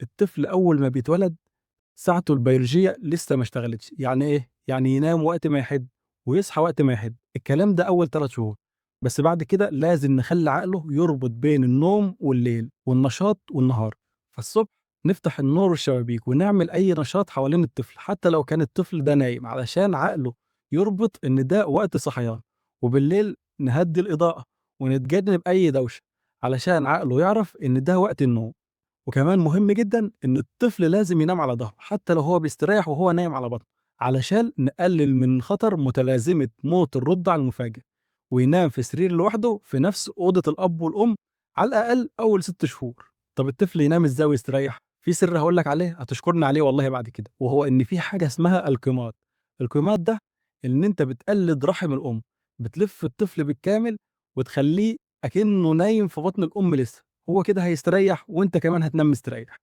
الطفل أول ما بيتولد ساعته البيولوجية لسه ما اشتغلتش. يعني إيه؟ يعني ينام وقت ما يحب ويصحى وقت ما يحب. الكلام ده أول 3 شهور. بس بعد كده لازم نخلّي عقله يربط بين النوم والليل والنشاط والنهار. فالصبح نفتح النور والشبابيك ونعمل أي نشاط حوالين الطفل حتى لو كان الطفل ده نايم، علشان عقله يربط إن ده وقت صحيان. وبالليل نهدّي الإضاءة ونتجنب أي دوشة علشان عقله يعرف إن ده وقت النوم. وكمان مهم جدًا إن الطفل لازم ينام على ضهره، حتى لو هو بيستريّح وهو نايم على بطنه، علشان نقلل من خطر متلازمة موت الرضع المفاجئ، وينام في سرير لوحده في نفس أوضة الأب والأم على الأقل أول 6 شهور. طب الطفل ينام إزاي ويستريّح؟ في سر هاقول لك عليه هتشكرني عليه والله بعد كده، وهو إن في حاجة اسمها القِماط. القِماط ده إن أنت بتقلِّد رحم الأم، بتلِف الطفل بالكامل وتخلّيه أكنه نايم في بطن الأم لسه. هو كده هيستريّح وأنت كمان هتنام مستريّح.